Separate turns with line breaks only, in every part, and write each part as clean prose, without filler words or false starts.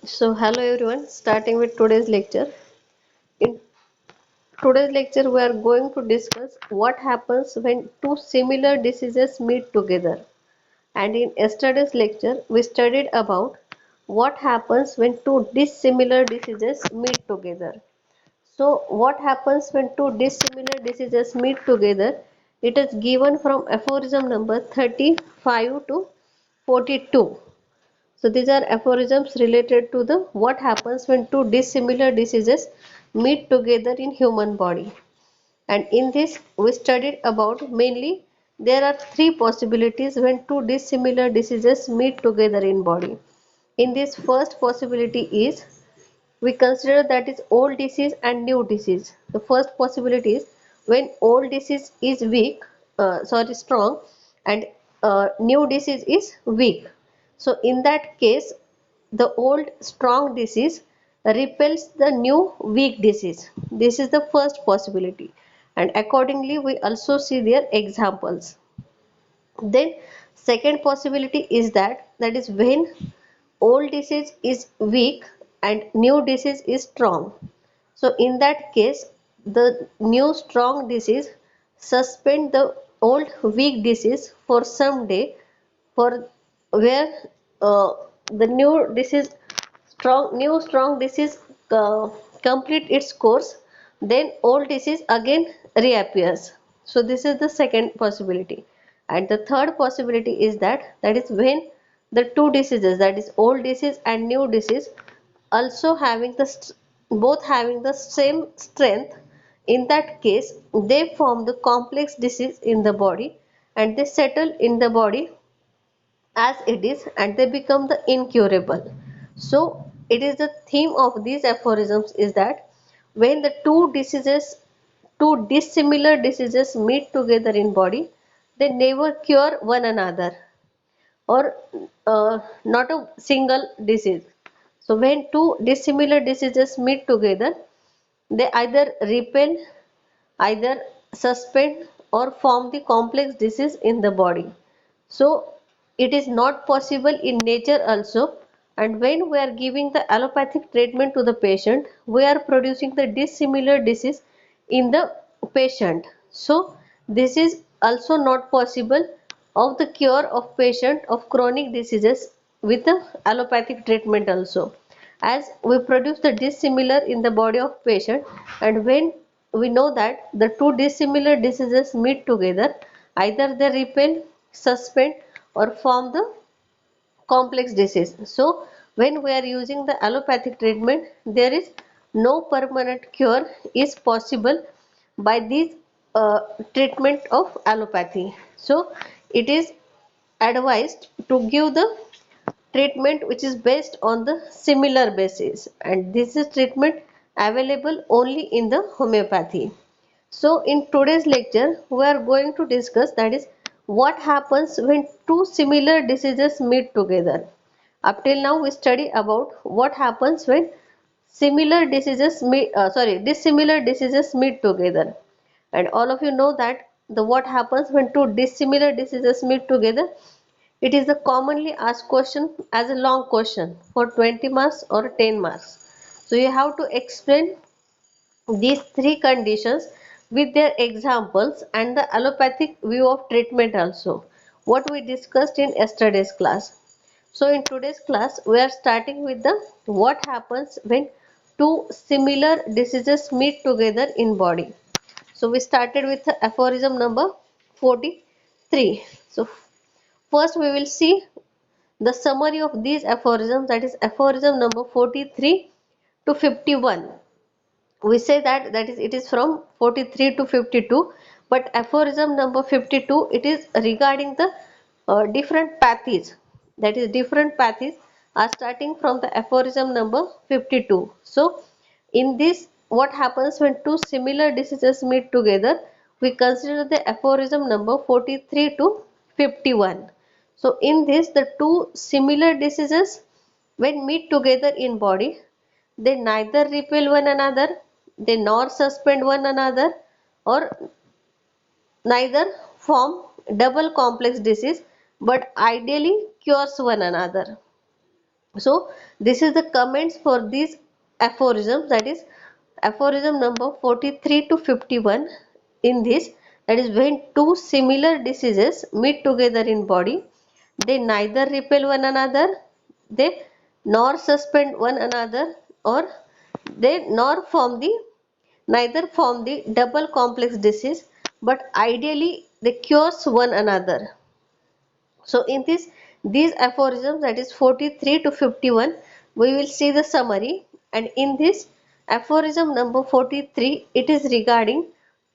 So, hello everyone, starting with today's lecture. In today's lecture, we are going to discuss what happens when two similar diseases meet together. And in yesterday's lecture, we studied about what happens when two dissimilar diseases meet together. So, what happens when two dissimilar diseases meet together? It is given from aphorism number 35 to 42. So these are aphorisms related to the what happens when two dissimilar diseases meet together in human body. And in this we studied about mainly there are three possibilities when two dissimilar diseases meet together in body. In this first possibility is we consider that is old disease and new disease. The first possibility is when old disease is strong, and new disease is weak. So in that case, the old strong disease repels the new weak disease. This is the first possibility, and accordingly we also see their examples. Then second possibility is that is when old disease is weak and new disease is strong. So in that case, the new strong disease suspend the old weak disease for some day, for where uh, the new strong disease complete its course, then old disease again reappears. So this is the second possibility. And the third possibility is that is when the two diseases, that is old disease and new disease, also having both having the same strength. In that case, they form the complex disease in the body, and they settle in the body as it is, and they become the incurable. So it is the theme of these aphorisms is that when the two dissimilar diseases meet together in body, they never cure one another, or not a single disease. So when two dissimilar diseases meet together, they either repel, either suspend, or form the complex disease in the body. So it is not possible in nature also. And when we are giving the allopathic treatment to the patient, we are producing the dissimilar disease in the patient. So this is also not possible of the cure of patient of chronic diseases with the allopathic treatment also, as we produce the dissimilar in the body of patient. And when we know that the two dissimilar diseases meet together, either they repel, suspend, or form the complex disease. So when we are using the allopathic treatment, there is no permanent cure is possible by this treatment of allopathy. So it is advised to give the treatment which is based on the similar basis, and this is treatment available only in the homeopathy. So in today's lecture we are going to discuss that is what happens when two similar diseases meet together. Up till now we study about what happens when dissimilar diseases meet together. And all of you know that the what happens when two dissimilar diseases meet together. It is the commonly asked question as a long question for 20 marks or 10 marks. So you have to explain these three conditions with their examples and the allopathic view of treatment also, what we discussed in yesterday's class. So in today's class we are starting with the what happens when two similar diseases meet together in body. So we started with the aphorism number 43. So first we will see the summary of these aphorisms, that is aphorism number 43 to 51. We say that is it is from 43 to 52, but aphorism number 52, it is regarding the different pathies, that is different pathies are starting from the aphorism number 52. So in this what happens when two similar diseases meet together, we consider the aphorism number 43 to 51. So in this the two similar diseases when meet together in body, they neither repel one another, they nor suspend one another, or neither form double complex disease, but ideally cures one another. So this is the comments for these aphorisms, that is aphorism number 43 to 51. In this, that is when two similar diseases meet together in body, they neither repel one another, they nor suspend one another, or they nor form the neither form the double complex disease, but ideally they cures one another. So in these aphorisms, that is 43 to 51, we will see the summary. And in this aphorism number 43, it is regarding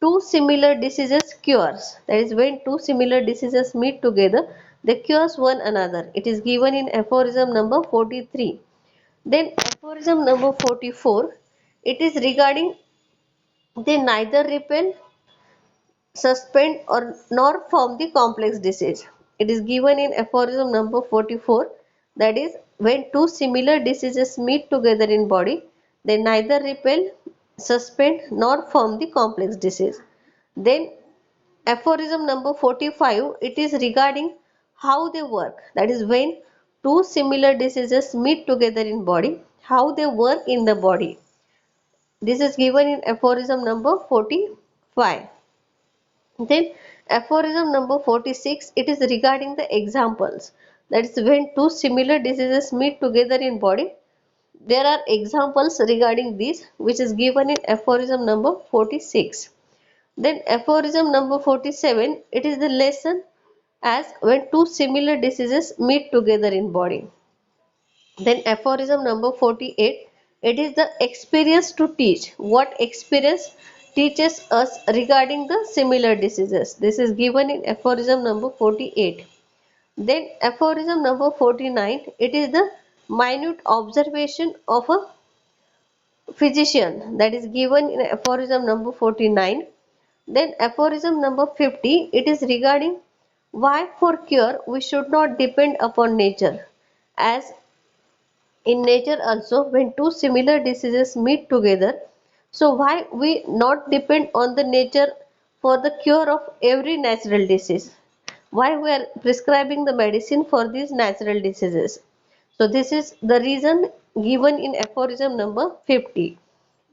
two similar diseases cures. That is when two similar diseases meet together, they cures one another. It is given in aphorism number 43. Then aphorism number 44, it is regarding they neither repel, suspend, or nor form the complex disease. It is given in aphorism number 44, that is when two similar diseases meet together in body, they neither repel, suspend, nor form the complex disease. Then aphorism number 45, it is regarding how they work, that is when two similar diseases meet together in body, how they work in the body. This is given in aphorism number 45. Then aphorism number 46, it is regarding the examples. That is when two similar diseases meet together in body. There are examples regarding this which is given in aphorism number 46. Then aphorism number 47, it is the lesson as when two similar diseases meet together in body. Then aphorism number 48, it is the experience to teach. What experience teaches us regarding the similar diseases? This is given in aphorism number 48. Then aphorism number 49, it is the minute observation of a physician, that is given in aphorism number 49. Then aphorism number 50, it is regarding why for cure we should not depend upon nature, as in nature also when two similar diseases meet together, so why we not depend on the nature for the cure of every natural disease, why we are prescribing the medicine for these natural diseases. So this is the reason given in aphorism number 50.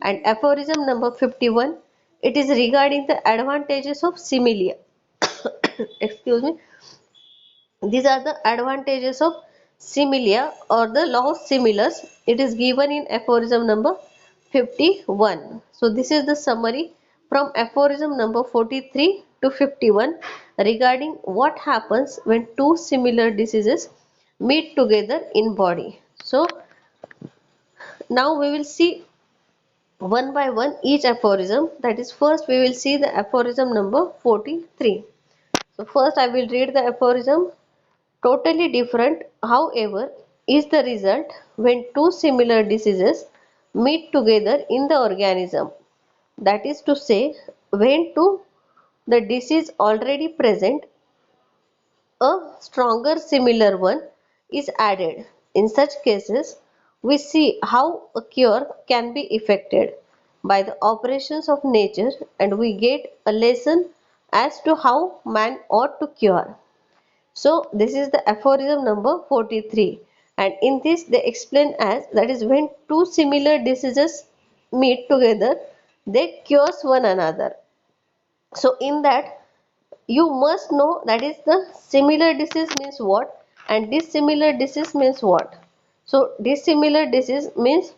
And aphorism number 51, it is regarding the advantages of similia. Excuse me. These are the advantages of similia or the law of similars. It is given in aphorism number 51. So this is the summary from aphorism number 43 to 51 regarding what happens when two similar diseases meet together in body. So now we will see one by one each aphorism. That is, first we will see the aphorism number 43. So first I will read the aphorism. Totally different, however, is the result when two similar diseases meet together in the organism. That is to say, when to the disease already present, a stronger similar one is added. In such cases, we see how a cure can be effected by the operations of nature, and we get a lesson as to how man ought to cure. So this is the aphorism number 43, and in this they explain as that is when two similar diseases meet together, they cures one another. So in that you must know, that is the similar disease means what and dissimilar disease means what. So dissimilar disease means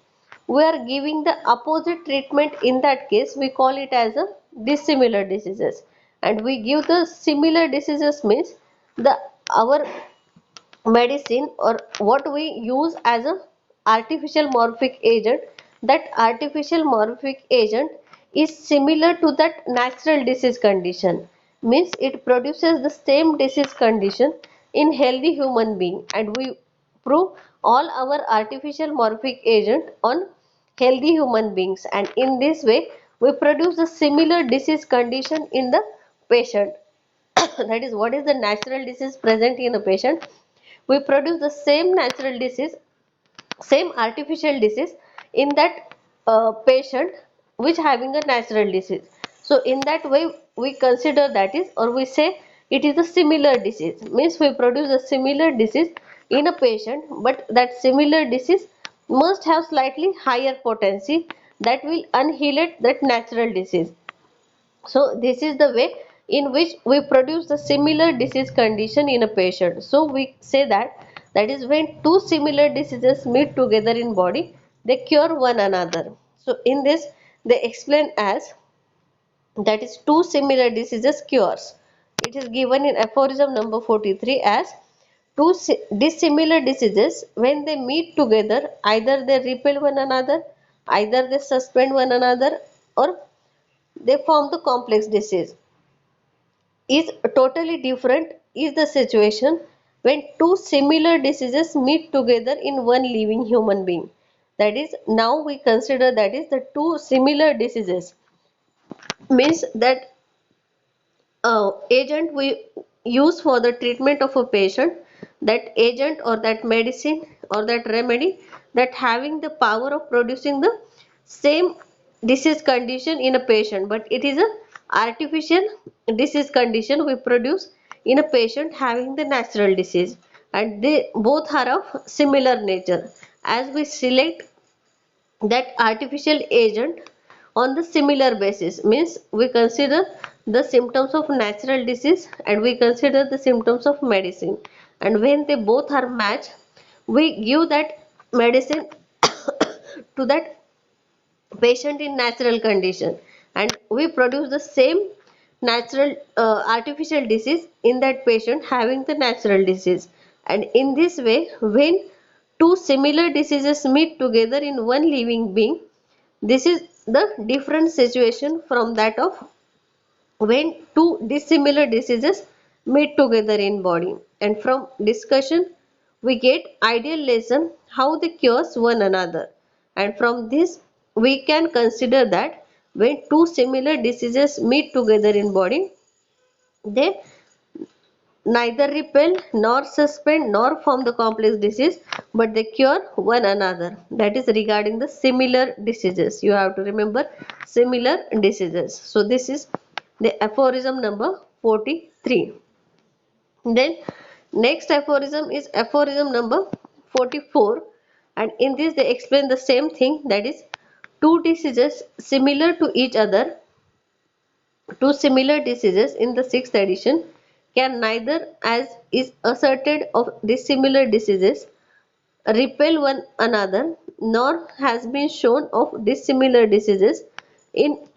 we are giving the opposite treatment, in that case we call it as a dissimilar diseases, and we give the similar diseases means the our medicine or what we use as a artificial morphic agent, that artificial morphic agent is similar to that natural disease condition, means it produces the same disease condition in healthy human being, and we prove all our artificial morphic agent on healthy human beings, and in this way we produce a similar disease condition in the patient. That is, what is the natural disease present in a patient, we produce the same natural disease, same artificial disease in that patient which having a natural disease. So in that way we consider, that is, or we say it is a similar disease, means we produce a similar disease in a patient, but that similar disease must have slightly higher potency that will annihilate that natural disease. So this is the way in which we produce the similar disease condition in a patient. So we say that that is when two similar diseases meet together in body, they cure one another. So in this they explain as that is two similar diseases cures. It is given in aphorism number 43 as two dissimilar diseases when they meet together, either they repel one another, either they suspend one another, or they form the complex disease. Is totally different is the situation when two similar diseases meet together in one living human being. That is, now we consider that is the two similar diseases, means that agent we use for the treatment of a patient, that agent or that medicine or that remedy, that having the power of producing the same disease condition in a patient, but it is a artificial disease condition we produce in a patient having the natural disease, and they both are of similar nature. As we select that artificial agent on the similar basis, means we consider the symptoms of natural disease and we consider the symptoms of medicine, and when they both are matched, we give that medicine to that patient in natural condition, and we produce the same natural artificial disease in that patient having the natural disease. And in this way, when two similar diseases meet together in one living being, this is the different situation from that of when two dissimilar diseases meet together in body. And from discussion we get ideal lesson how they cures one another, and from this we can consider that when two similar diseases meet together in body, they neither repel nor suspend nor form the complex disease, but they cure one another. That is regarding the similar diseases. You have to remember similar diseases. So this is the aphorism number 43. Then next aphorism is aphorism number 44, and in this they explain the same thing, that is two diseases similar to each other, two similar diseases in the sixth edition can neither, as is asserted of dissimilar diseases, repel one another, nor has been shown of dissimilar diseases in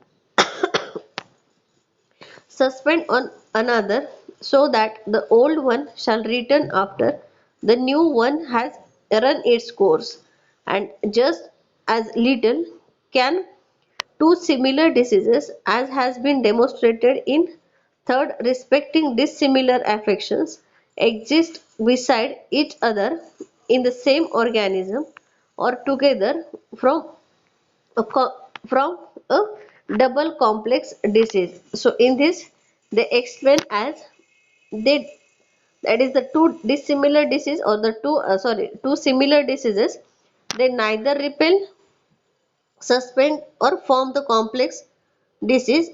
suspend on another, so that the old one shall return after the new one has run its course. And just as little can two similar diseases, as has been demonstrated in third respecting dissimilar affections, exist beside each other in the same organism or together from a double complex disease. So in this they explain as they, that is the two dissimilar disease or the two similar diseases, they neither repel, suspend or form the complex disease,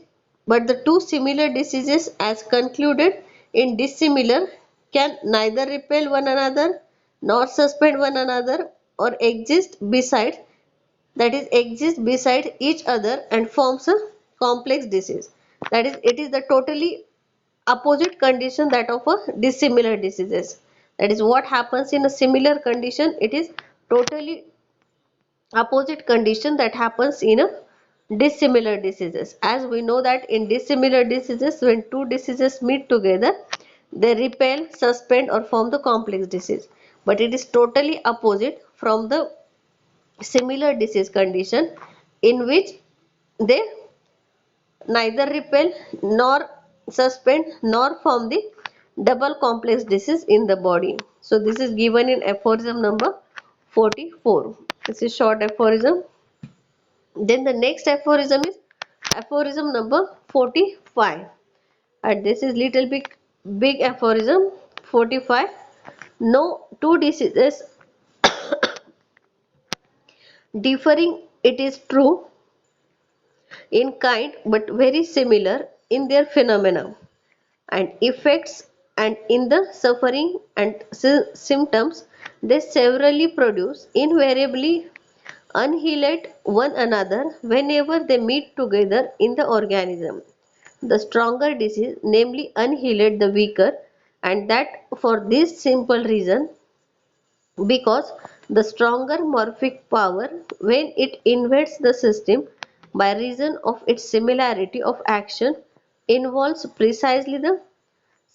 but the two similar diseases as concluded in dissimilar can neither repel one another nor suspend one another or exist beside each other and forms a complex disease. That is, it is the totally opposite condition that of a dissimilar diseases. That is what happens in a similar condition, it is totally opposite condition that happens in a dissimilar diseases. As we know that in dissimilar diseases, when two diseases meet together, they repel, suspend or form the complex disease, but it is totally opposite from the similar disease condition in which they neither repel nor suspend nor form the double complex disease in the body. So this is given in aphorism number 44. This is short aphorism. Then the next aphorism is aphorism number 45, and this is little big aphorism 45. No two diseases differing, it is true, in kind but very similar in their phenomena and effects and in the suffering and symptoms they severally produce invariably annihilate one another whenever they meet together in the organism. The stronger disease namely annihilate the weaker, and that for this simple reason, because the stronger morphic power when it invades the system by reason of its similarity of action involves precisely the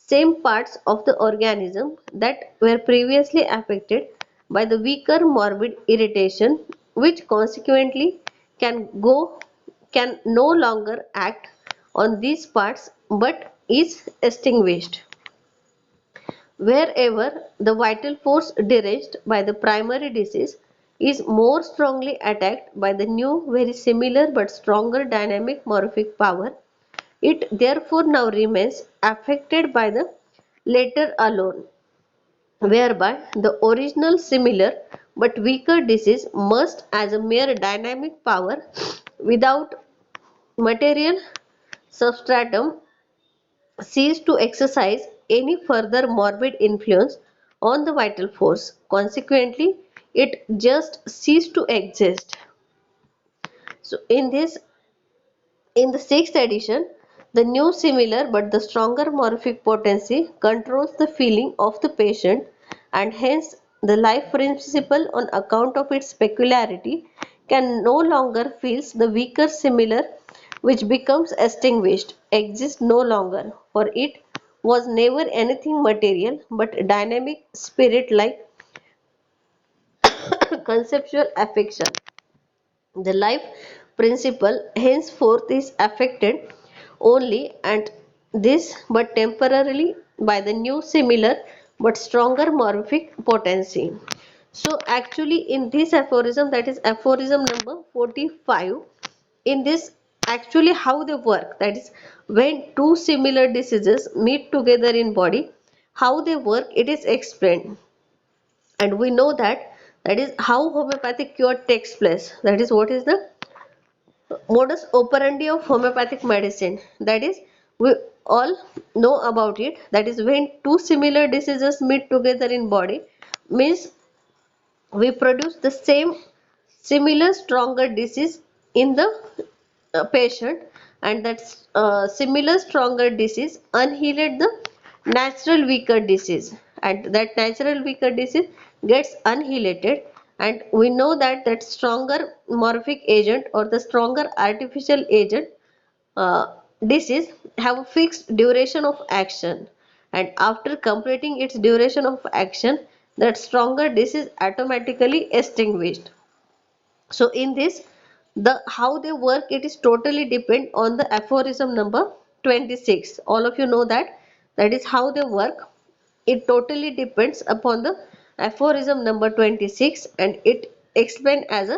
same parts of the organism that were previously affected by the weaker morbid irritation, which consequently can go can no longer act on these parts but is extinguished. Wherever the vital force deranged by the primary disease is more strongly attacked by the new, very similar but stronger dynamic morphic power, it therefore now remains affected by the latter alone, whereby the original similar but weaker disease must, as a mere dynamic power without material substratum, cease to exercise any further morbid influence on the vital force. Consequently, it just ceased to exist. So, in the sixth edition, the new similar but the stronger morphic potency controls the feeling of the patient, and hence the life principle, on account of its peculiarity, can no longer feels the weaker similar, which becomes extinguished, exists no longer, for it was never anything material but dynamic spirit like conceptual affection. The life principle henceforth is affected only, and this but temporarily, by the new similar but stronger morphic potency. So actually in this aphorism, that is aphorism number 45, in this actually how they work, that is when two similar diseases meet together in body, how they work, it is explained. And we know that that is how homeopathic cure takes place, that is what is the modus operandi of homeopathic medicine, that is we all know about it, that is when two similar diseases meet together in body, means we produce the same similar stronger disease in the patient, and that similar stronger disease annihilate the natural weaker disease, and that natural weaker disease gets annihilated. And we know that that stronger morphic agent or the stronger artificial agent uh, disease have a fixed duration of action, and after completing its duration of action, that stronger disease automatically extinguished. So in this, the how they work, it is totally depend on the aphorism number 26. All of you know that that is how they work. It totally depends upon the aphorism number 26, and it explained as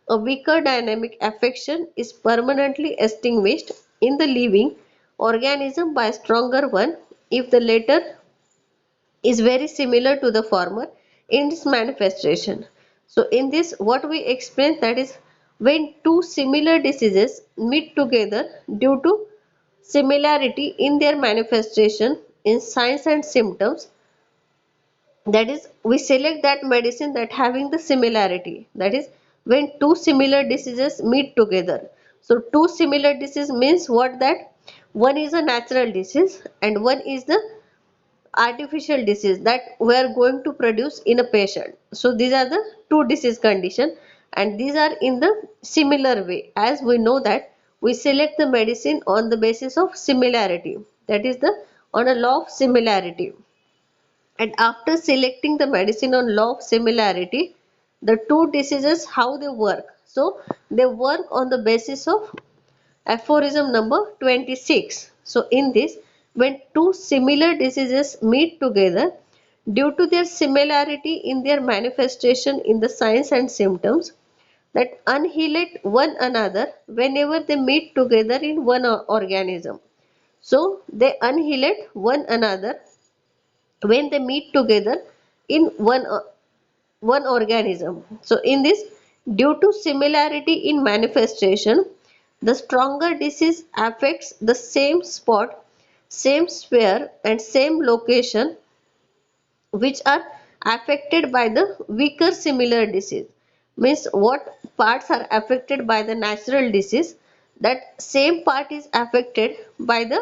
a weaker dynamic affection is permanently extinguished in the living organism by a stronger one if the latter is very similar to the former in its manifestation. So in this what we explain, that is when two similar diseases meet together due to similarity in their manifestation in signs and symptoms, that is we select that medicine that having the similarity, that is when two similar diseases meet together. So two similar disease means what, that one is a natural disease and one is the artificial disease that we are going to produce in a patient. So these are the two disease condition, and these are in the similar way, as we know that we select the medicine on the basis of similarity, that is the on a law of similarity. And after selecting the medicine on law of similarity, the two diseases how they work, so they work on the basis of aphorism number 26. So in this, when two similar diseases meet together due to their similarity in their manifestation in the signs and symptoms, that annihilate one another whenever they meet together in one organism. So they annihilate one another when they meet together in one organism. So in this, due to similarity in manifestation, the stronger disease affects the same spot same sphere and same location which are affected by the weaker similar disease. Means what parts are affected by the natural disease, that same part is affected by the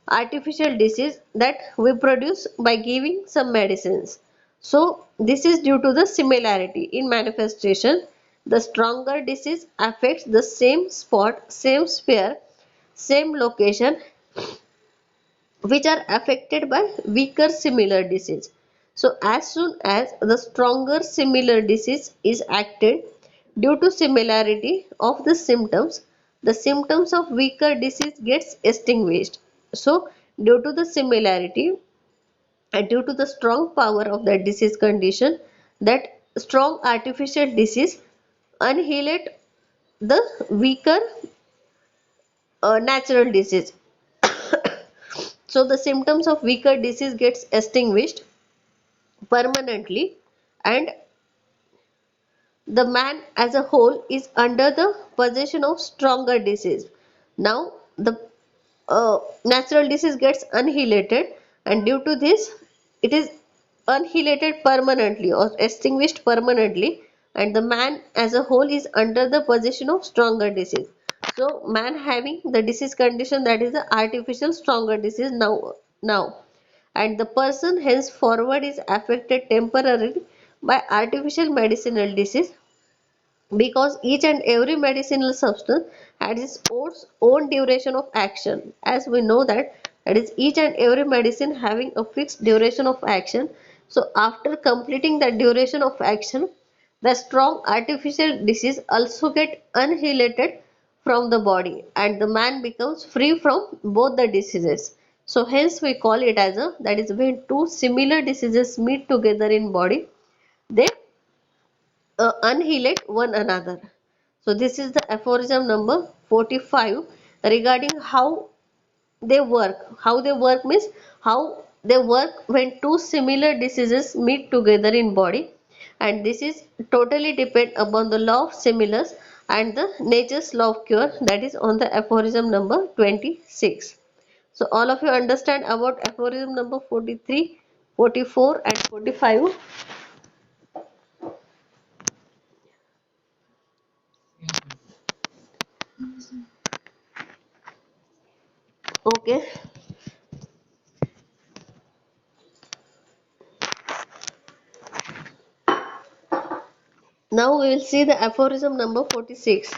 artificial disease that we produce by giving some medicines. So this is due to the similarity in manifestation. The stronger disease affects the same spot, same sphere, same location which are affected by weaker similar disease. So as soon as the stronger similar disease is acted due to similarity of the symptoms of weaker disease gets extinguished. So due to the similarity and due to the strong power of that disease condition, that strong artificial disease annihilate the weaker natural disease. So the symptoms of weaker disease gets extinguished permanently, and the man as a whole is under the possession of stronger disease. Now the natural disease gets annihilated, and due to this it is annihilated permanently or extinguished permanently, and the man as a whole is under the possession of stronger disease. So man having the disease condition, that is the artificial stronger disease now, and the person henceforward is affected temporarily by artificial medicinal disease, because each and every medicinal substance has its own duration of action. As we know that is each and every medicine having a fixed duration of action. So after completing that duration of action, the strong artificial disease also get annihilated from the body, and the man becomes free from both the diseases. So hence we call it as a, that is when two similar diseases meet together in body, they annihilate one another. So this is the aphorism number 45 regarding how they work. How they work means how they work when two similar diseases meet together in body, and this is totally depend upon the law of similars and the nature's law of cure, that is on the aphorism number 26. So all of you understand about aphorism number 43, 44 and 45. Okay. Now we will see the aphorism number 46.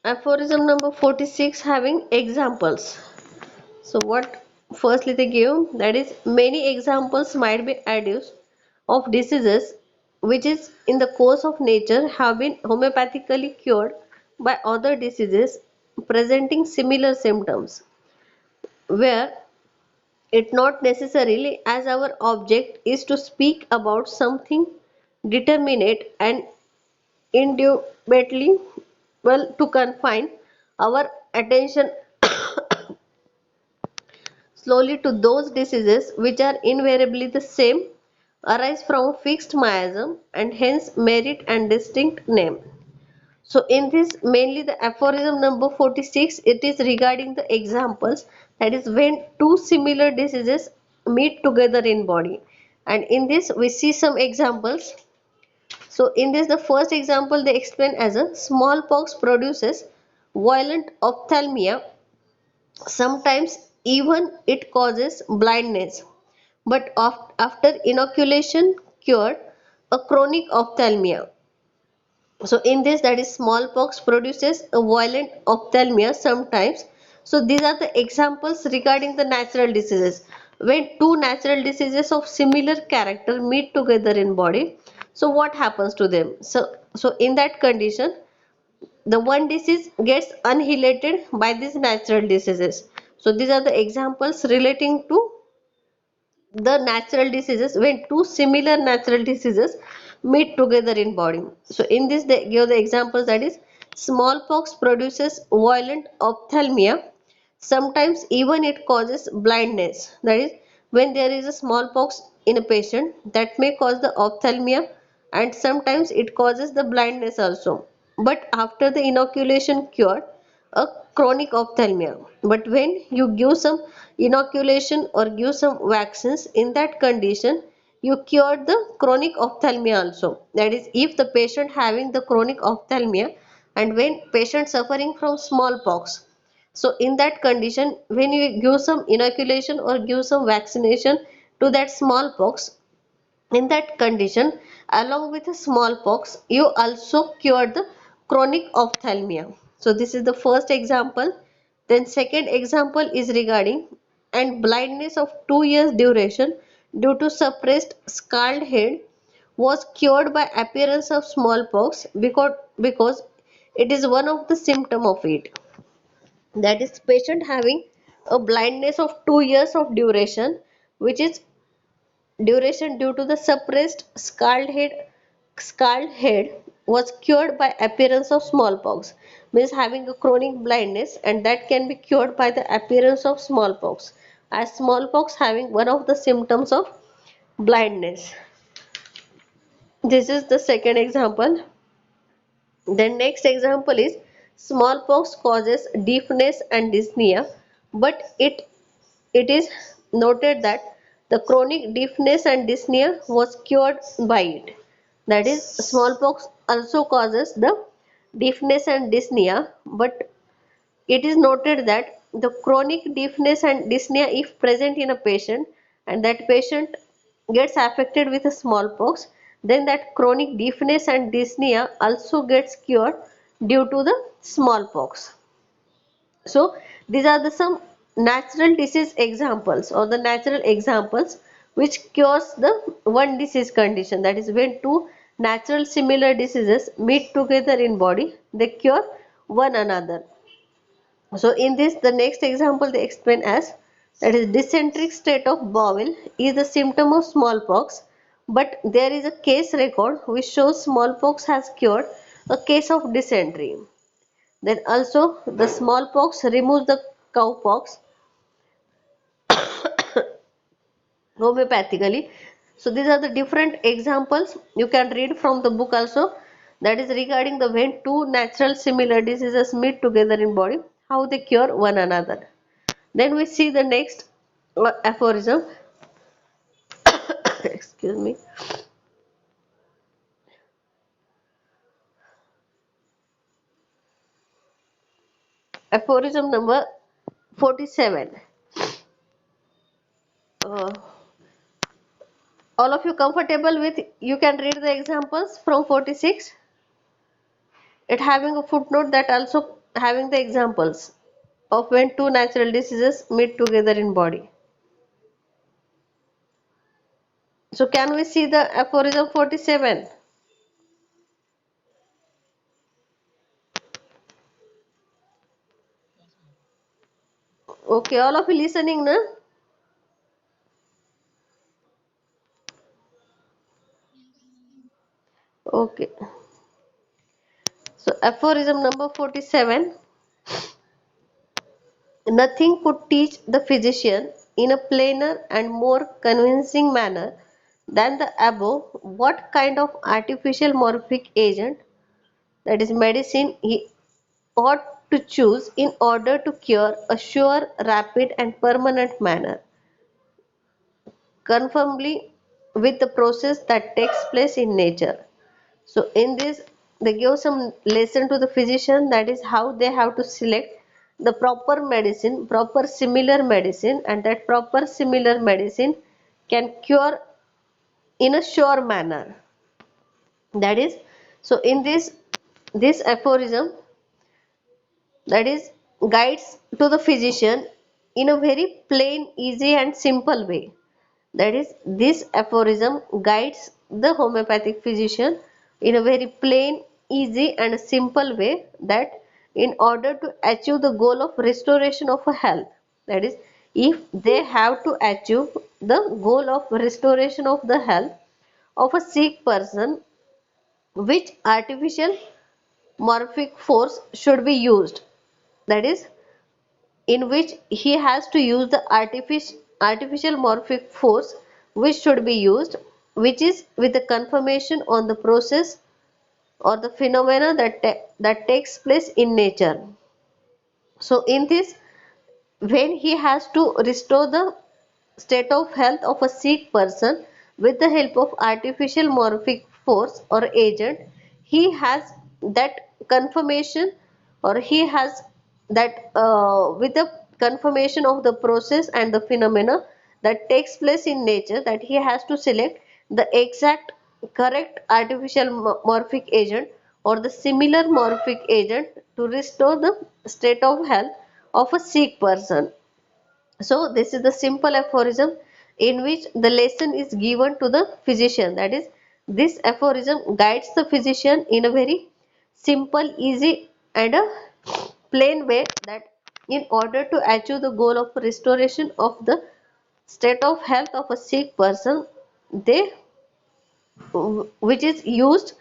Aphorism number 46 having examples. So what firstly they give, that is many examples might be adduced of diseases which is in the course of nature have been homeopathically cured by other diseases presenting similar symptoms, where it not necessarily as our object is to speak about something determinate and indubitably well to confine our attention slowly to those diseases which are invariably the same, arise from a fixed miasm, and hence merit and distinct name. So in this mainly the aphorism number 46, it is regarding the examples, that is when two similar diseases meet together in body, and in this we see some examples. So in this the first example they explain as a smallpox produces violent ophthalmia. Sometimes even it causes blindness, but after inoculation cured a chronic ophthalmia. So in this, that is smallpox produces a violent ophthalmia sometimes. So these are the examples regarding the natural diseases. When two natural diseases of similar character meet together in body, so what happens to them? So in that condition, the one disease gets annihilated by these natural diseases. So these are the examples relating to the natural diseases when two similar natural diseases meet together in body. So in this they give the examples, that is smallpox produces violent ophthalmia. Sometimes even it causes blindness. That is when there is a smallpox in a patient, that may cause the ophthalmia, and sometimes it causes the blindness also. But after the inoculation cured a chronic ophthalmia. But when you give some inoculation or give some vaccines in that condition, you cured the chronic ophthalmia also. That is, if the patient having the chronic ophthalmia and when patient suffering from smallpox, so in that condition, when you give some inoculation or give some vaccination to that smallpox, in that condition, along with the smallpox, you also cure the chronic ophthalmia. So this is the first example. Then second example is regarding and blindness of 2 years duration due to suppressed scald head was cured by appearance of smallpox because it is one of the symptom of it. That is patient having a blindness of 2 years of duration, which is duration due to the suppressed scald head was cured by appearance of smallpox, means having a chronic blindness, and that can be cured by the appearance of smallpox, as smallpox having one of the symptoms of blindness. This is the second example. Then next example is smallpox causes deafness and dyspnea, but it is noted that the chronic deafness and dyspnea was cured by it. That is, smallpox also causes the deafness and dyspnea, but it is noted that the chronic deafness and dyspnea, if present in a patient and that patient gets affected with a smallpox, then that chronic deafness and dyspnea also gets cured due to the smallpox. So these are the some natural disease examples or the natural examples which cures the one disease condition. That is, when two natural similar diseases meet together in body, they cure one another. So in this, the next example they explain as, that is, dysenteric state of bowel is a symptom of smallpox, but there is a case record which shows smallpox has cured a case of dysentery. Then also the smallpox removes the cowpox homeopathically. So these are the different examples you can read from the book also. That is regarding the when two natural similar diseases meet together in body, how they cure one another. Then we see the next aphorism. Excuse me. Aphorism number 47. Uh, all of you comfortable with, you can read the examples from 46. It having a footnote that also having the examples of when two natural diseases meet together in body. So can we see the aphorism 47? Okay, all of you listening, na? Okay. So aphorism number 47. Nothing could teach the physician in a plainer and more convincing manner than the above what kind of artificial morphic agent, that is medicine, he ought to choose in order to cure a sure, rapid and permanent manner, conformably with the process that takes place in nature. So in this, they give some lesson to the physician, that is how they have to select the proper medicine, proper similar medicine, and that proper similar medicine can cure in a sure manner. That is, so in this aphorism, that is, guides to the physician in a very plain, easy and simple way. That is, this aphorism guides the homeopathic physician in a very plain, easy and simple way, that in order to achieve the goal of restoration of a health, that is, if they have to achieve the goal of restoration of the health of a sick person, which artificial morphic force should be used, that is, in which he has to use the artificial morphic force which should be used, which is with the confirmation on the process or the phenomena that takes place in nature. So in this, when he has to restore the state of health of a sick person with the help of artificial morphic force or agent, he has that confirmation, or he has that with the confirmation of the process and the phenomena that takes place in nature, that he has to select the exact correct artificial morphic agent or the similar morphic agent to restore the state of health of a sick person. So this is the simple aphorism in which the lesson is given to the physician. That is, this aphorism guides the physician in a very simple, easy and a plain way, that in order to achieve the goal of restoration of the state of health of a sick person, they which is used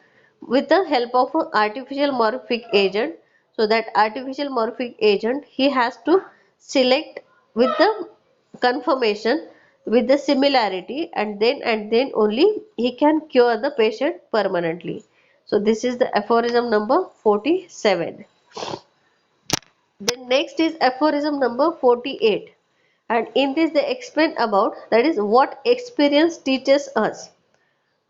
with the help of an artificial morphic agent. So that artificial morphic agent he has to select with the confirmation, with the similarity, and then only he can cure the patient permanently. So this is the aphorism number 47. Then next is aphorism number 48, and in this they explain about, that is, what experience teaches us.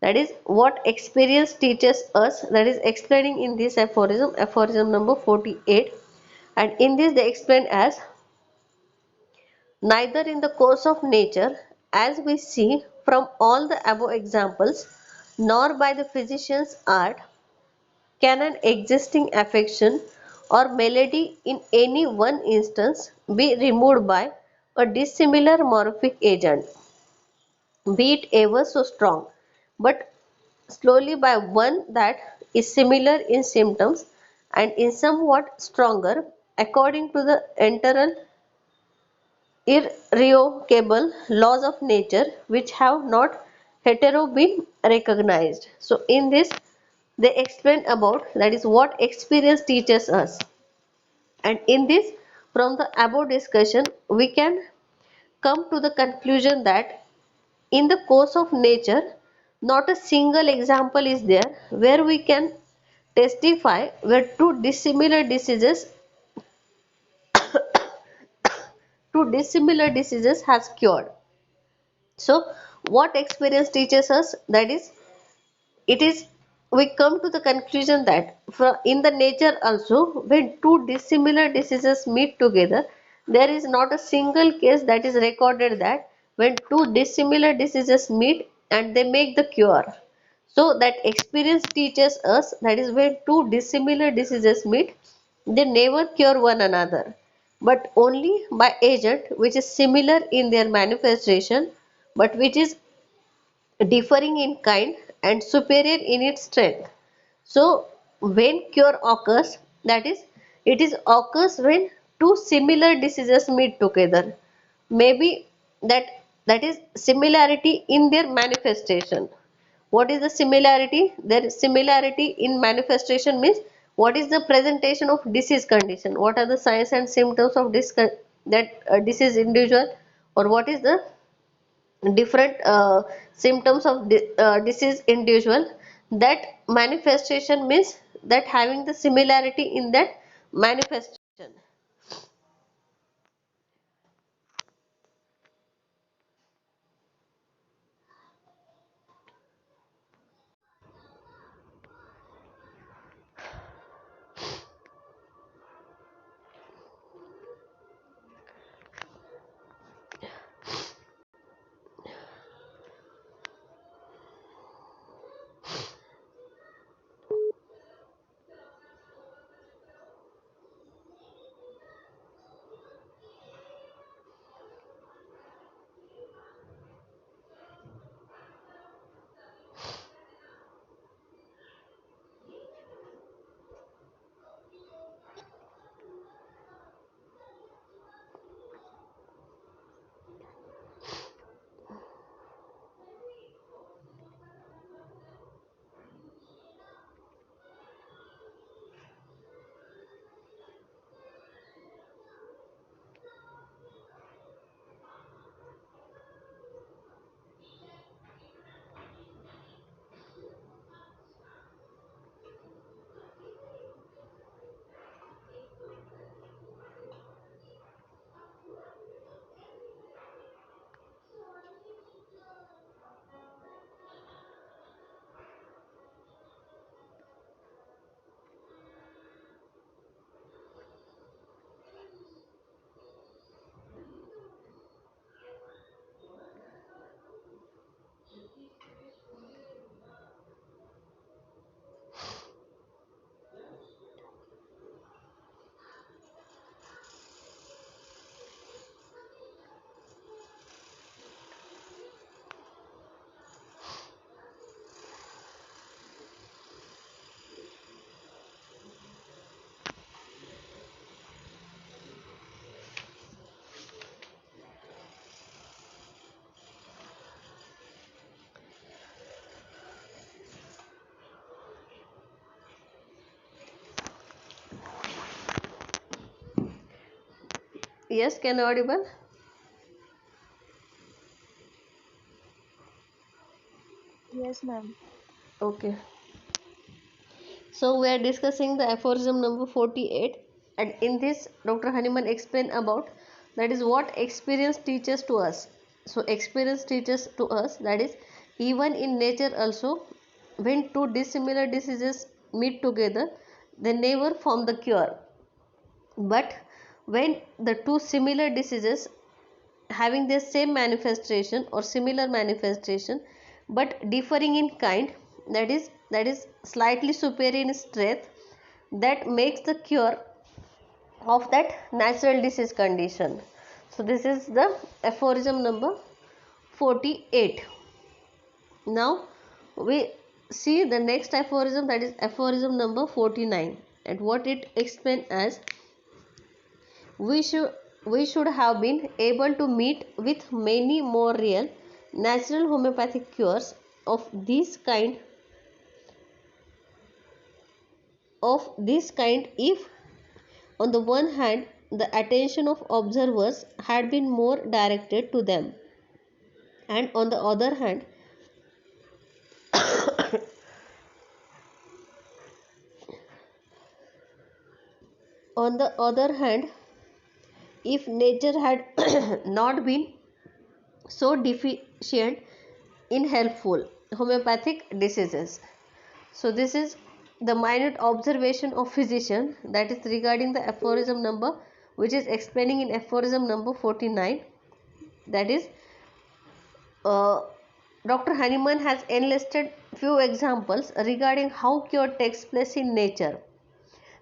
That is, what experience teaches us, that is explaining in this aphorism, aphorism number 48. And in this they explain as, neither in the course of nature, as we see from all the above examples, nor by the physician's art, can an existing affection or malady in any one instance be removed by a dissimilar morphic agent, be it ever so strong, but slowly by one that is similar in symptoms and is somewhat stronger according to the eternal irrevocable laws of nature, which have not hetero been recognized. So in this they explain about, that is, what experience teaches us. And in this, from the above discussion, we can come to the conclusion that in the course of nature, not a single example is there where we can testify where two dissimilar diseases has cured. So what experience teaches us, that is, it is, we come to the conclusion that in the nature also, when two dissimilar diseases meet together, there is not a single case that is recorded that when two dissimilar diseases meet and they make the cure. So that experience teaches us, that is, when two dissimilar diseases meet, they never cure one another, but only by agent which is similar in their manifestation, but which is differing in kind and superior in its strength. So when cure occurs, that is, it is occurs when two similar diseases meet together. Maybe that is similarity in their manifestation. What is the similarity? Their similarity in manifestation means what is the presentation of disease condition, what are the signs and symptoms of this that disease individual, or what is the different symptoms of disease individual. That manifestation means that having the similarity in that manifestation. Yes, can I audible?
Yes, ma'am.
Okay. So we are discussing the aphorism number 48, and in this Dr. Hahnemann explained about that is what experience teaches to us. So experience teaches to us that is even in nature also, when two dissimilar diseases meet together, they never form the cure. But when the two similar diseases having the same manifestation or similar manifestation but differing in kind, that is slightly superior in strength, that makes the cure of that natural disease condition. So this is the aphorism number 48. Now we see the next aphorism, that is aphorism number 49, and what it explains as we should we should have been able to meet with many more real natural homeopathic cures of this kind if on the one hand the attention of observers had been more directed to them, and on the other hand if nature had not been so deficient in helpful homeopathic diseases. So this is the minute observation of physician, that is regarding the aphorism number, which is explaining in aphorism number 49. That is, uh, Dr. Hahnemann has enlisted few examples regarding how cure takes place in nature.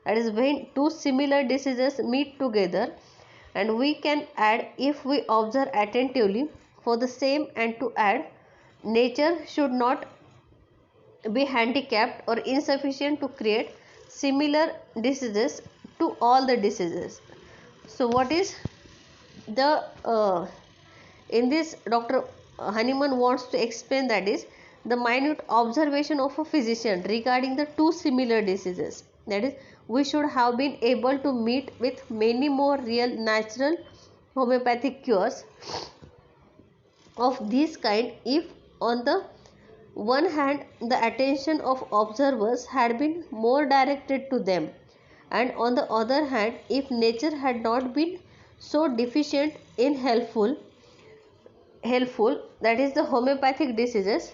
That is when two similar diseases meet together, and we can add if we observe attentively for the same, and to add nature should not be handicapped or insufficient to create similar diseases to all the diseases. So what is the in this Dr. Hahnemann wants to explain, that is the minute observation of a physician regarding the two similar diseases, that is we should have been able to meet with many more real natural homeopathic cures of this kind if on the one hand the attention of observers had been more directed to them, and on the other hand if nature had not been so deficient in helpful, that is the homeopathic diseases.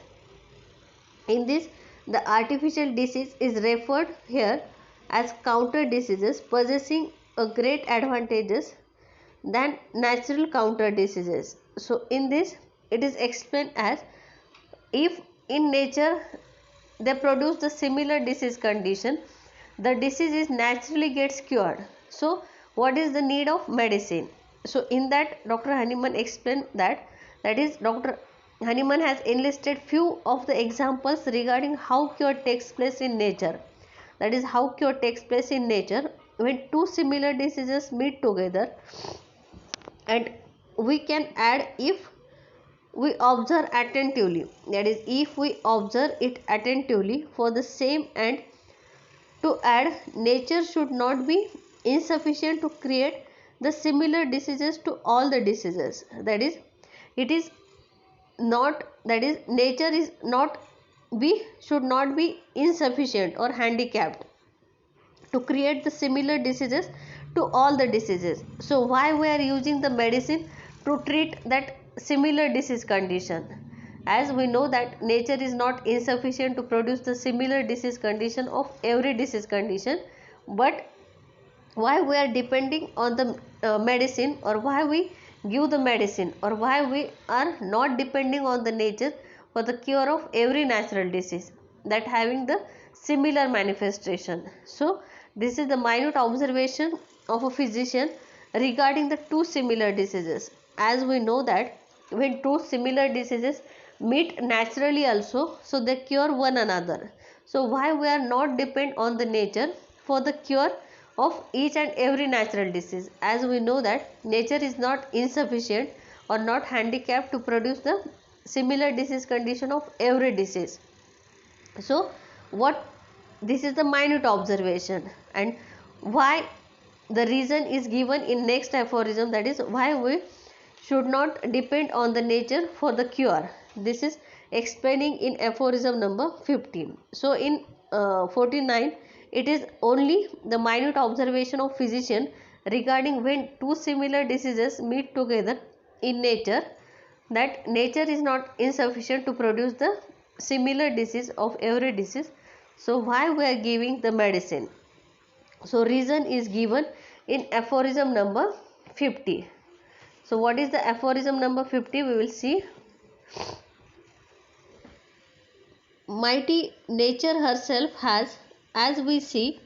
In this the artificial disease is referred here as counter diseases possessing a great advantages than natural counter diseases. So in this it is explained as if in nature they produce the similar disease condition, the disease is naturally gets cured. So what is the need of medicine? So in that Dr. Hahnemann explained that is Dr. Hahnemann has enlisted few of the examples regarding how cure takes place in nature. That is how cure takes place in nature when two similar diseases meet together, and we can add if we observe attentively, that is if we observe it attentively for the same, and to add nature should not be insufficient to create the similar diseases to all the diseases. That is it is not, that is nature is not be should not be insufficient or handicapped to create the similar diseases to all the diseases. So why we are using the medicine to treat that similar disease condition? As we know that nature is not insufficient to produce the similar disease condition of every disease condition, but why we are depending on the medicine, or why we give the medicine, or why we are not depending on the nature for the cure of every natural disease that having the similar manifestation. So this is the minute observation of a physician regarding the two similar diseases. As we know that when two similar diseases meet naturally also, so they cure one another. So why we are not depend on the nature for the cure of each and every natural disease, as we know that nature is not insufficient or not handicapped to produce the similar disease condition of every disease. So what this is the minute observation, and why the reason is given in next aphorism, that is why we should not depend on the nature for the cure. This is explaining in aphorism number 15. So in 49, it is only the minute observation of physician regarding when two similar diseases meet together in nature, that nature is not insufficient to produce the similar disease of every disease. So why we are giving the medicine? So reason is given in aphorism number 50. So what is the aphorism number 50? We will see. Mighty nature herself has, as we see,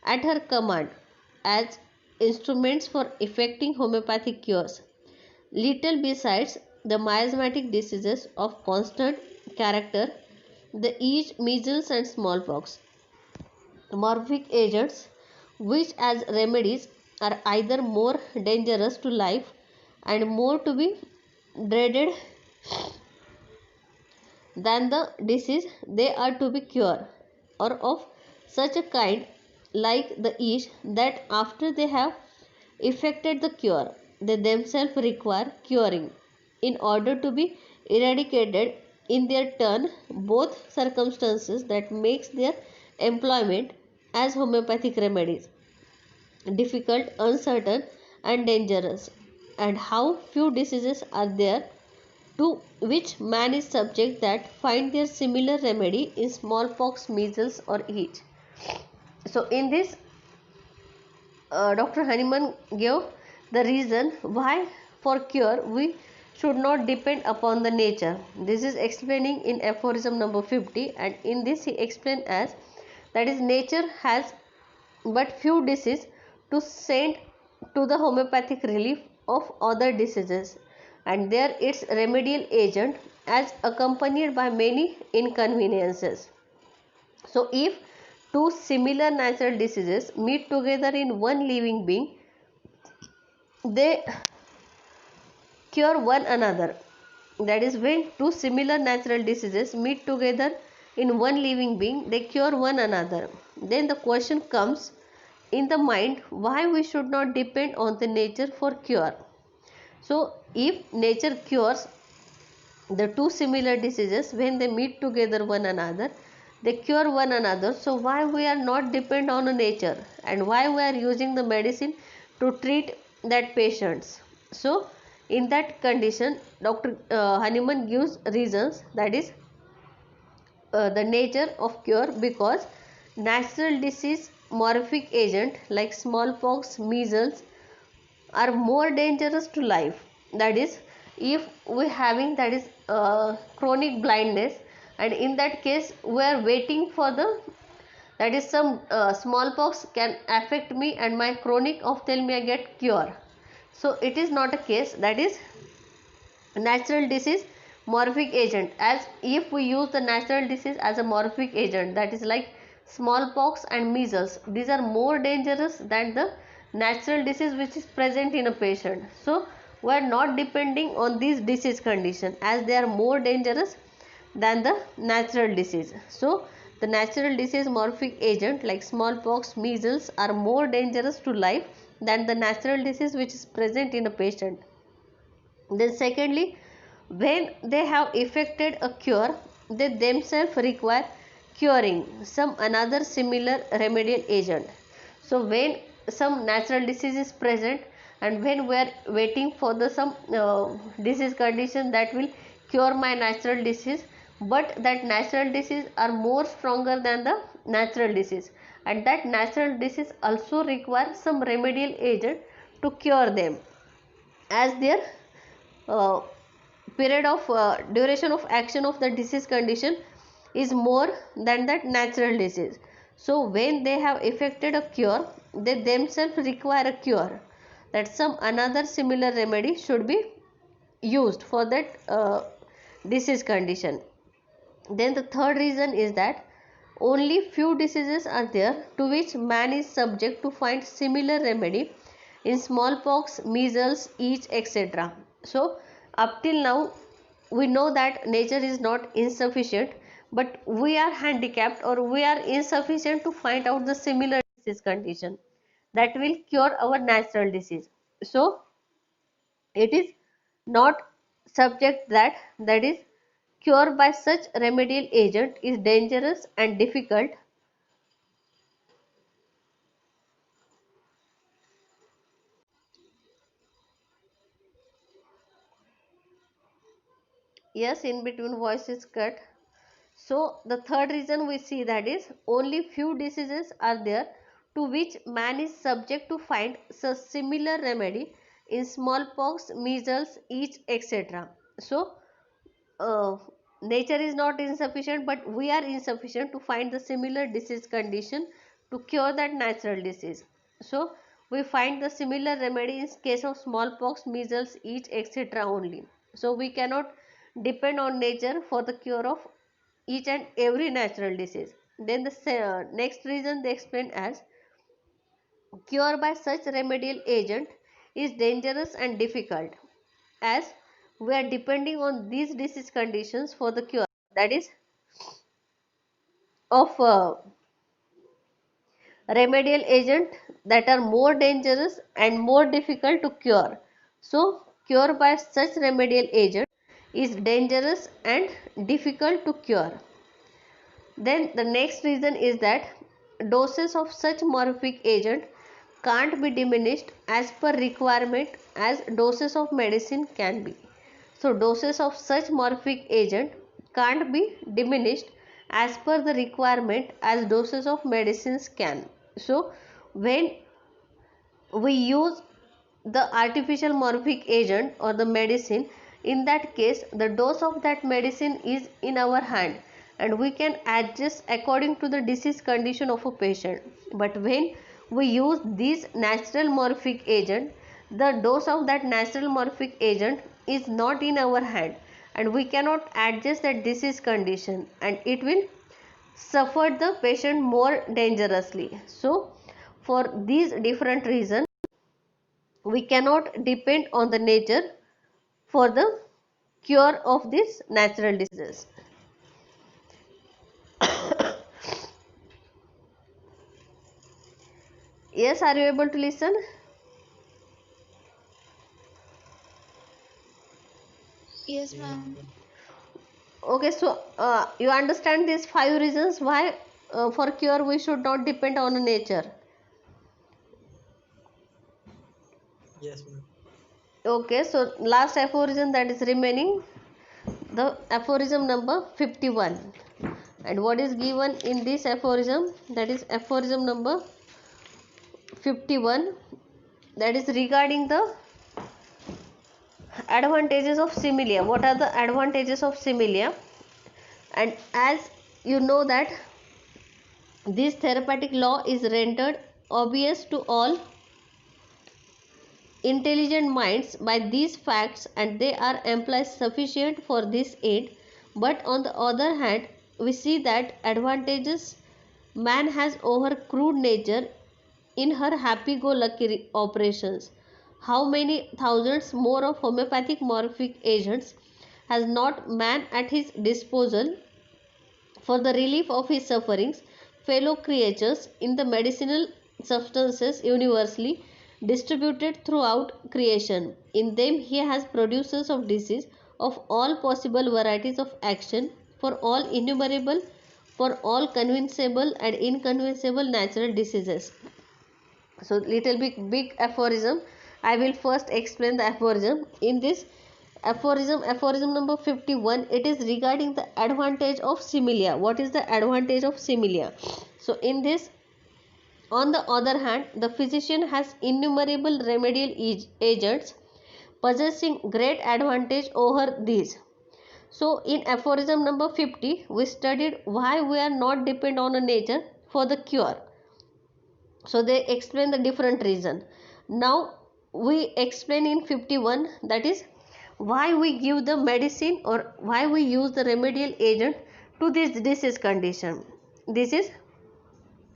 at her command as instruments for effecting homeopathic cures, little besides the miasmatic diseases of constant character, the each measles and smallpox, morphic agents which as remedies are either more dangerous to life and more to be dreaded than the disease they are to be cured, or of such a kind like the yeast that after they have effected the cure they themselves require curing in order to be eradicated in their turn, both circumstances that makes their employment as homeopathic remedies difficult, uncertain and dangerous, and how few diseases are there to which man is subject that find their similar remedy in smallpox, measles or itch. So in this, Dr. Hahnemann gave the reason why for cure we should not depend upon the nature. This is explaining in aphorism number 50, and in this he explained as, that is nature has but few diseases to send to the homeopathic relief of other diseases, and there its remedial agent as accompanied by many inconveniences. So if two similar natural diseases meet together in one living being, they cure one another. That is, when two similar natural diseases meet together in one living being, they cure one another. Then the question comes in the mind, why we should not depend on the nature for cure. So if nature cures the two similar diseases when they meet together one another, they cure one another, so why we are not depend on nature, and why we are using the medicine to treat that patients? So in that condition, Dr. Hahnemann gives reasons, that is the nature of cure, because natural disease morphic agent like smallpox, measles are more dangerous to life. That is, if we having, that is chronic blindness, and in that case we are waiting for the, that is some smallpox can affect me and my chronic ophthalmia get cure. So it is not a case. That is natural disease morphic agent, as if we use the natural disease as a morphic agent, that is like smallpox and measles, these are more dangerous than the natural disease which is present in a patient. So we are not depending on these disease condition as they are more dangerous than the natural disease. So the natural disease morphic agent like smallpox, measles are more dangerous to life than the natural disease which is present in a patient. Then secondly, when they have effected a cure, they themselves require curing some another similar remedial agent. So when some natural disease is present, and when we are waiting for the some disease condition that will cure my natural disease, but that natural disease are more stronger than the natural disease, and that natural disease also require some remedial agent to cure them, as their uh, period of duration of action of the disease condition is more than that natural disease. So when they have effected a cure, they themselves require a cure, that some another similar remedy should be used for that disease condition. Then the third reason is that only few diseases are there to which man is subject to find similar remedy in smallpox, measles, itch, etc. So up till now we know that nature is not insufficient, but we are handicapped or we are insufficient to find out the similar disease condition. that will cure our natural disease. So it is not subject that is cure by such remedial agent is dangerous and difficult. Yes, in between voice is cut. So the third reason we see that is only few diseases are there to which man is subject to find such similar remedy in smallpox, measles, itch, etc. So uh, nature is not insufficient, but we are insufficient to find the similar disease condition to cure that natural disease. So we find the similar remedy in case of smallpox, measles, itch, etc. only. So we cannot depend on nature for the cure of each and every natural disease. Then the next reason they explain as cure by such remedial agent is dangerous and difficult, as we are depending on these disease conditions for the cure, that is of remedial agent that are more dangerous and more difficult to cure. So cure by such remedial agent is dangerous and difficult to cure. Then the next reason is that doses of such morphic agent can't be diminished as per requirement as doses of medicine can be. So doses of such morphic agent can't be diminished as per the requirement as doses of medicines can. So when we use the artificial morphic agent or the medicine, in that case the dose of that medicine is in our hand and we can adjust according to the disease condition of a patient. But when we use this natural morphic agent, the dose of that natural morphic agent is not in our hand and we cannot adjust that disease condition and it will suffer the patient more dangerously. So for these different reasons we cannot depend on the nature for the cure of these natural diseases. Yes, are you able to listen?
Yes, ma'am.
Okay, so you understand these five reasons why for cure we should not depend on nature.
Yes, ma'am.
Okay, so last aphorism that is remaining, the aphorism number 51. And what is given in this aphorism? That is aphorism number 51, that is regarding the advantages of similia. What are the advantages of similia? And as you know that this therapeutic law is rendered obvious to all intelligent minds by these facts and they are employed sufficient for this aid. But on the other hand we see that advantages man has over crude nature in her happy-go-lucky operations. How many thousands more of homeopathic morphic agents has not man at his disposal for the relief of his sufferings, fellow creatures in the medicinal substances universally distributed throughout creation. In them he has producers of disease of all possible varieties of action for all innumerable, for all convincible and inconceivable natural diseases. So little big aphorism. I will first explain the aphorism. In this aphorism number 51, it is regarding the advantage of similia. What is the advantage of similia? So in this, on the other hand, the physician has innumerable remedial agents possessing great advantage over these. So in aphorism number 50, we studied why we are not depend on a nature for the cure. So they explain the different reason. Now we explain in 51, that is why we give the medicine or why we use the remedial agent to this disease condition. This is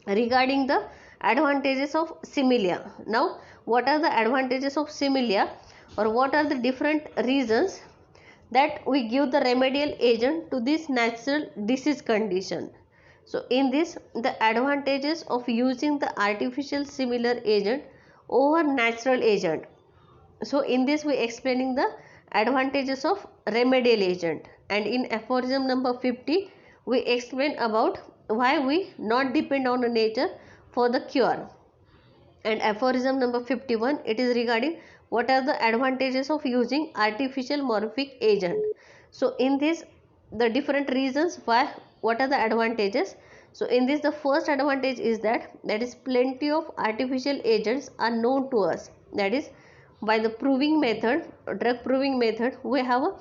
regarding the advantages of similia. Now what are the advantages of similia or what are the different reasons that we give the remedial agent to this natural disease condition? So in this, the advantages of using the artificial similar agent over natural agent. So in this we explaining the advantages of remedial agent, and in aphorism number 50 we explain about why we not depend on nature for the cure. And aphorism number 51, it is regarding what are the advantages of using artificial morphic agent. So in this, the different reasons why, what are the advantages. So in this, the first advantage is that is plenty of artificial agents are known to us. That is, by the proving method, drug proving method, we have a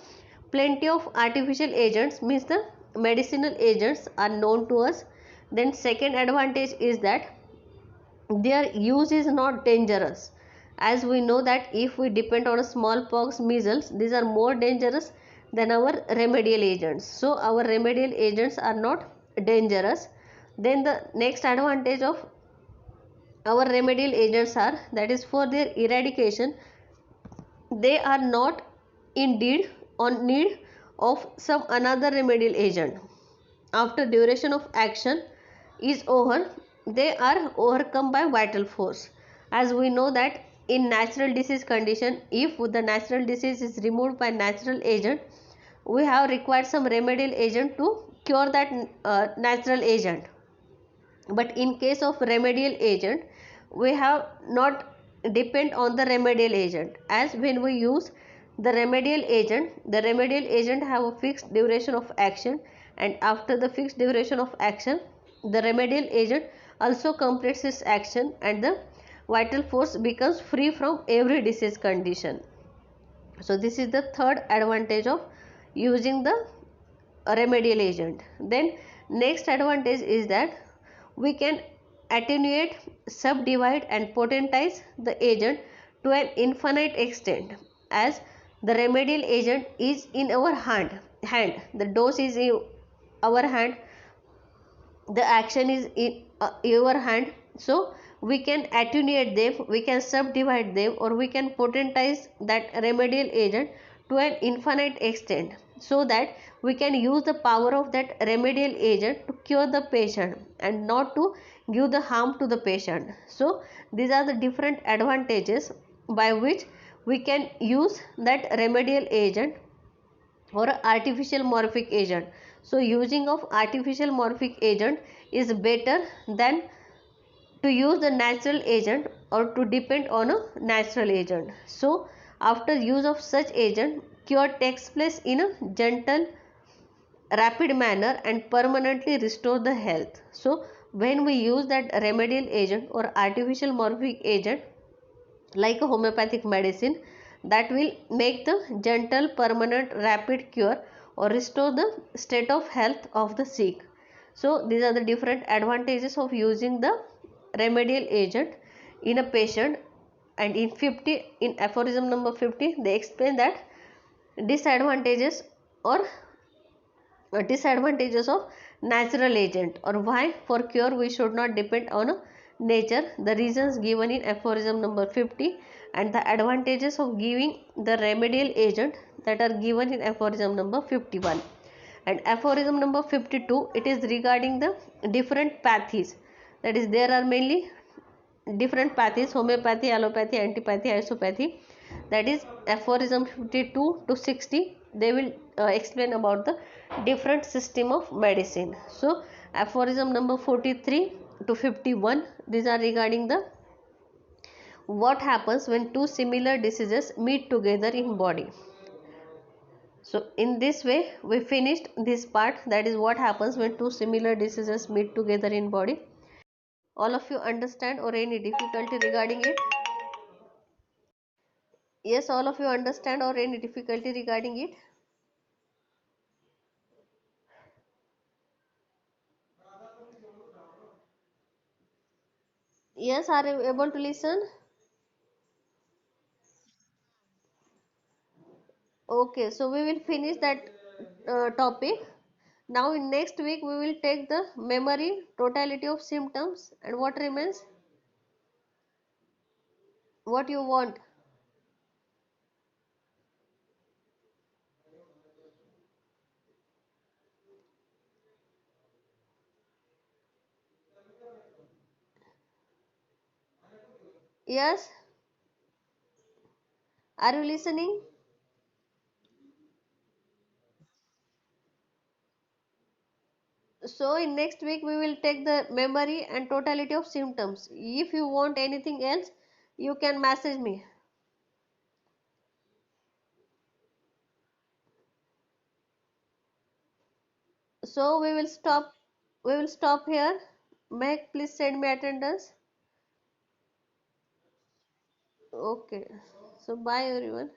plenty of artificial agents, means the medicinal agents are known to us. Then second advantage is that their use is not dangerous, as we know that if we depend on smallpox, measles, these are more dangerous than our remedial agents. So our remedial agents are not dangerous. Then the next advantage of our remedial agents are, that is, for their eradication they are not indeed on need of some another remedial agent. After duration of action is over, they are overcome by vital force. As we know that in natural disease condition, if the natural disease is removed by natural agent, we have required some remedial agent to cure that natural agent. But in case of remedial agent, we have not depend on the remedial agent, as when we use the remedial agent have a fixed duration of action, and after the fixed duration of action, the remedial agent also completes its action and the vital force becomes free from every disease condition. So this is the third advantage of using the remedial agent. Then next advantage is that we can attenuate, subdivide and potentize the agent to an infinite extent, as the remedial agent is in our hand, the dose is in our hand, the action is in your hand. So we can attenuate them, we can subdivide them, or we can potentize that remedial agent to an infinite extent, so that we can use the power of that remedial agent to cure the patient and not to give the harm to the patient. So these are the different advantages by which we can use that remedial agent or artificial morphic agent. So using of artificial morphic agent is better than to use the natural agent or to depend on a natural agent. So after use of such agent, cure takes place in a gentle, rapid manner and permanently restore the health. So when we use that remedial agent or artificial morphic agent like a homeopathic medicine, that will make the gentle, permanent, rapid cure or restore the state of health of the sick. So these are the different advantages of using the remedial agent in a patient. And in 50, in aphorism number 50, they explain that disadvantages or disadvantages of natural agent, or why for cure we should not depend on nature, the reasons given in aphorism number 50, and the advantages of giving the remedial agent that are given in aphorism number 51. And aphorism number 52, it is regarding the different pathies, that is, there are mainly different pathies: homeopathy, allopathy, antipathy, isopathy. That is aphorism 52 to 60, they will explain about the different system of medicine. So aphorism number 43 to 51, these are regarding the what happens when two similar diseases meet together in body. So in this way we finished this part, that is what happens when two similar diseases meet together in body. All of you understand or any difficulty regarding it? Yes, all of you understand or any difficulty regarding it? Yes, are you able to listen? Okay, so we will finish that topic. Now in next week we will take the memory, totality of symptoms, and what remains, what you want. Yes, are you listening? So in next week we will take the memory and totality of symptoms. If you want anything else, you can message me. So we will stop here. Meg, please send me attendance. Okay. So bye everyone.